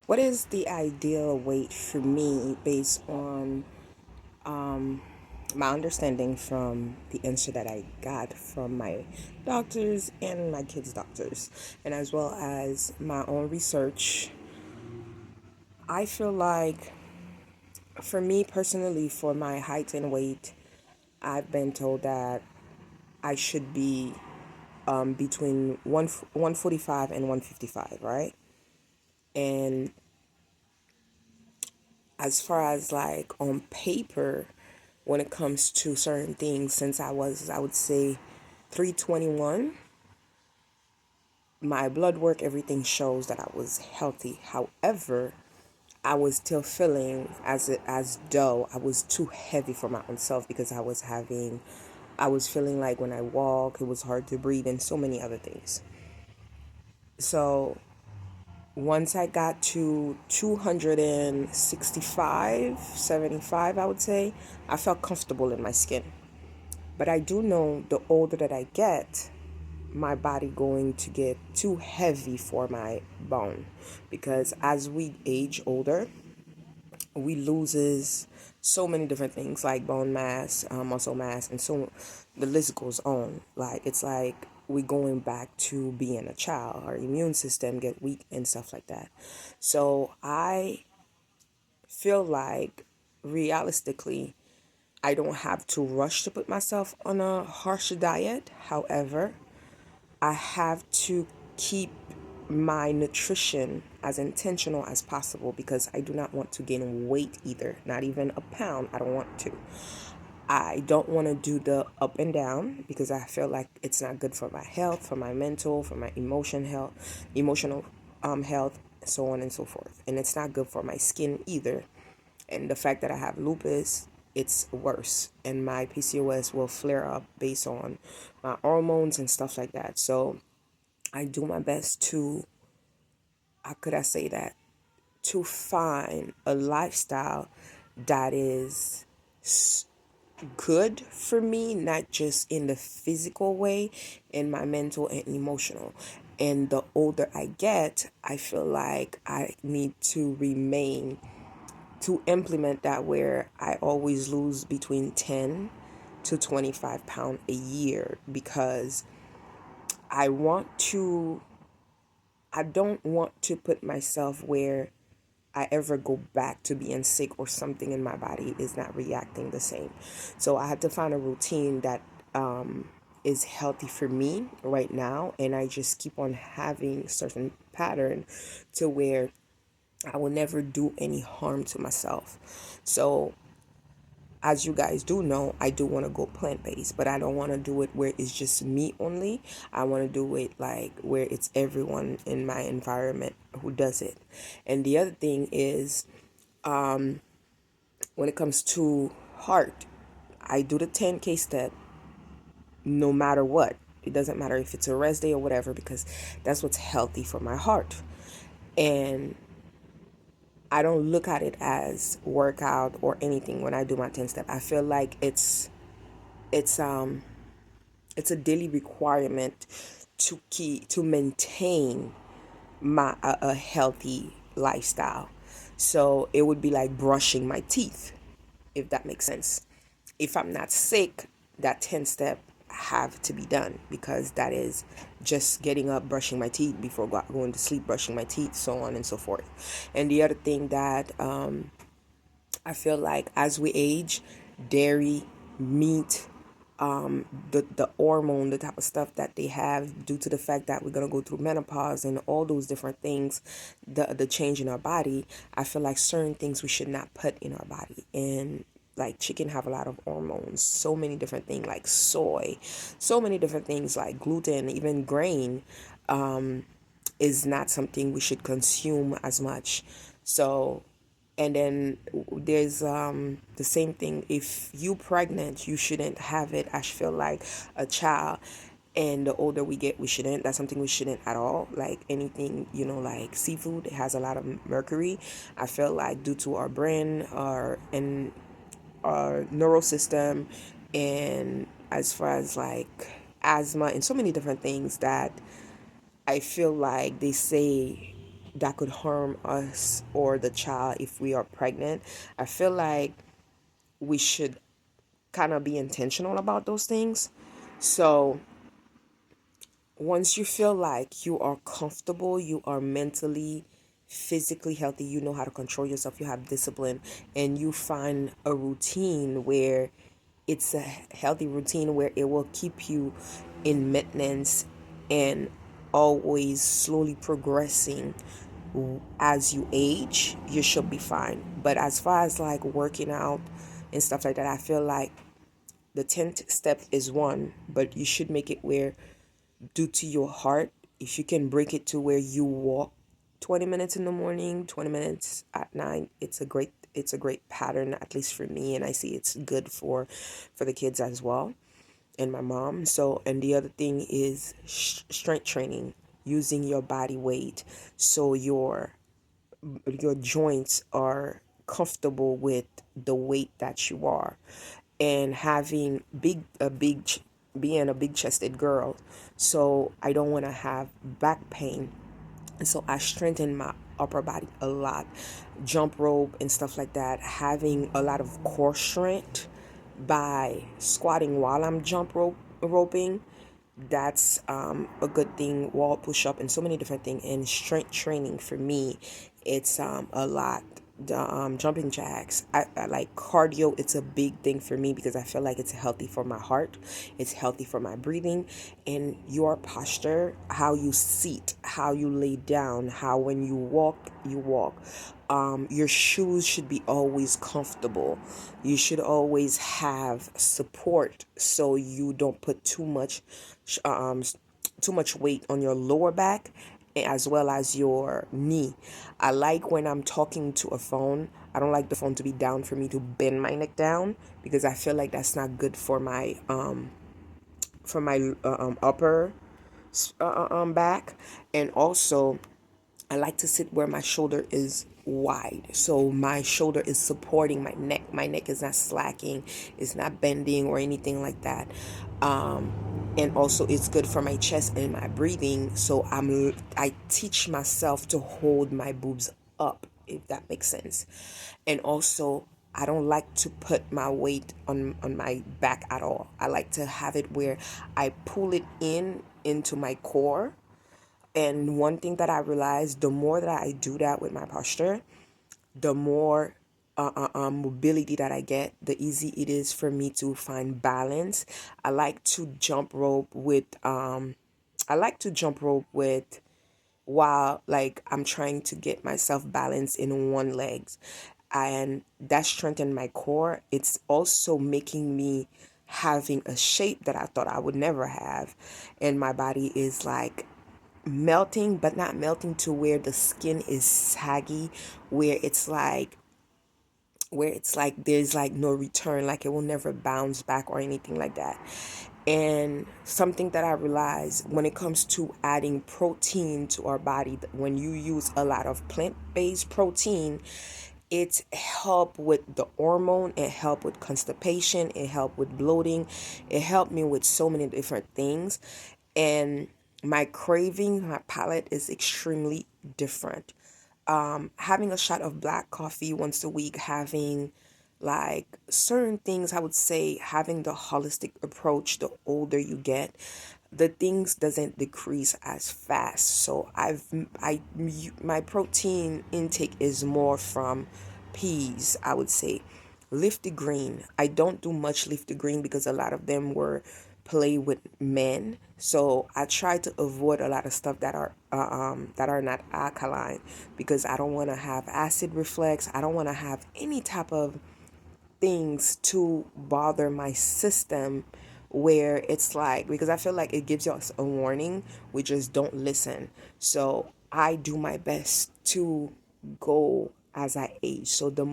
What is the ideal weight for me based on my understanding from the answer that I got from my doctors and my kids' doctors, and as well as my own research? I feel like for me personally, for my height and weight, I've been told that I should be between 145 and 155, right? And as far as like on paper, when it comes to certain things, since I would say 321, my blood work, everything shows that I was healthy. However, I was still feeling as though I was too heavy for my own self because I was feeling like when I walk, it was hard to breathe and so many other things. So once I got to 265, 75, I would say, I felt comfortable in my skin. But I do know the older that I get, my body going to get too heavy for my bone because as we age older, we loses so many different things like bone mass, muscle mass, and so the list goes on. Like it's like we going back to being a child. Our immune system get weak and stuff like that. So I feel like realistically, I don't have to rush to put myself on a harsh diet. However, I have to keep my nutrition as intentional as possible because I do not want to gain weight either, not even a pound. I don't want to. I don't want to do the up and down because I feel like it's not good for my health, for my mental, for my emotional health, so on and so forth. And it's not good for my skin either. And the fact that I have lupus, it's worse. And my PCOS will flare up based on my hormones and stuff like that. So I do my best to, how could I say that? To find a lifestyle that is good for me, not just in the physical way, in my mental and emotional. And the older I get, I feel like I need to remain to implement that where I always lose between 10 to 25 pounds a year because I want to I don't want to put myself where I ever go back to being sick or something in my body is not reacting the same. So I had to find a routine that is healthy for me right now, and I just keep on having certain pattern to where I will never do any harm to myself. So as you guys do know, I do want to go plant based, but I don't want to do it where it's just me only. I want to do it like where it's everyone in my environment who does it. And the other thing is, when it comes to heart, I do the 10K step no matter what. It doesn't matter if it's a rest day or whatever, because that's what's healthy for my heart. And I don't look at it as workout or anything when I do my 10 step. I feel like it's it's a daily requirement to maintain a healthy lifestyle. So it would be like brushing my teeth, if that makes sense. If I'm not sick, that 10 step have to be done because that is just getting up, brushing my teeth before going to sleep, brushing my teeth, so on and so forth. And the other thing that I feel like as we age, dairy, meat, the hormone, the type of stuff that they have due to the fact that we're gonna go through menopause and all those different things, the change in our body. I feel like certain things we should not put in our body. And like chicken have a lot of hormones, so many different things like soy, so many different things like gluten, even grain is not something we should consume as much. So, and then there's the same thing, if you pregnant, you shouldn't have it, I feel like, a child. And the older we get, we shouldn't, that's something we shouldn't at all. Like anything, like seafood, it has a lot of mercury. I feel like due to our brain, our neural system, and as far as like asthma and so many different things that I feel like they say that could harm us or the child if we are pregnant. I feel like we should kind of be intentional about those things. So once you feel like you are comfortable, you are mentally, physically healthy, you know how to control yourself, you have discipline, and you find a routine where it's a healthy routine where it will keep you in maintenance and always slowly progressing as you age, you should be fine. But as far as like working out and stuff like that, I feel like the 10th step is one, but you should make it where, due to your heart, if you can break it to where you walk 20 minutes in the morning, 20 minutes at night, it's a great pattern, at least for me, and I see it's good for the kids as well, and my mom. So, and the other thing is strength training, using your body weight so your joints are comfortable with the weight that you are, and having being a big chested girl, so I don't want to have back pain, and so I strengthen my upper body a lot, jump rope and stuff like that, having a lot of core strength by squatting while I'm roping. That's a good thing. Wall push up and so many different things. And strength training for me, it's a lot. The jumping jacks, I like cardio. It's a big thing for me because I feel like it's healthy for my heart, it's healthy for my breathing, and your posture, how you sit, how you lay down, how when you walk. Your shoes should be always comfortable. You should always have support so you don't put um, too much weight on your lower back as well as your knee. I like when I'm talking to a phone, I don't like the phone to be down for me to bend my neck down because I feel like that's not good for my upper back. And also I like to sit where my shoulder is wide. So my shoulder is supporting my neck. My neck is not slacking, it's not bending or anything like that. And also it's good for my chest and my breathing. So I teach myself to hold my boobs up, if that makes sense. And also I don't like to put my weight on my back at all. I like to have it where I pull it into my core. And one thing that I realized, the more that I do that with my posture, the more mobility that I get, the easy it is for me to find balance. I like to jump rope with while like I'm trying to get myself balanced in one leg, and that strengthened my core. It's also making me having a shape that I thought I would never have, and my body is like melting, but not melting to where the skin is saggy, where it's like there's like no return, like it will never bounce back or anything like that. And something that I realized when it comes to adding protein to our body, when you use a lot of plant-based protein, it help with the hormone, it help with constipation, it help with bloating, it helped me with so many different things. And my craving, my palate is extremely different. Having a shot of black coffee once a week, having like certain things, I would say having the holistic approach, the older you get, the things doesn't decrease as fast. So my protein intake is more from peas, I would say. Leafy green, I don't do much leafy green because a lot of them were play with men, so I try to avoid a lot of stuff that are not alkaline, because I don't want to have acid reflux, I don't want to have any type of things to bother my system, where it's like, because I feel like it gives us a warning, we just don't listen. So I do my best to go as I age. So the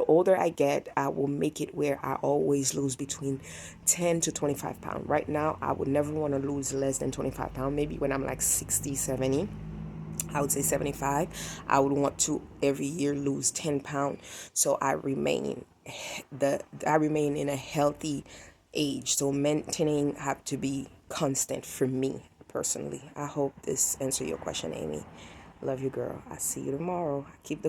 older I get, I will make it where I always lose between 10 to 25 pounds. Right now, I would never want to lose less than 25 pounds. Maybe when I'm like 60, 70, I would say 75. I would want to every year lose 10 pounds. So I remain in a healthy age. So maintaining have to be constant for me personally. I hope this answer your question, Amy. Love you, girl. I see you tomorrow. Keep the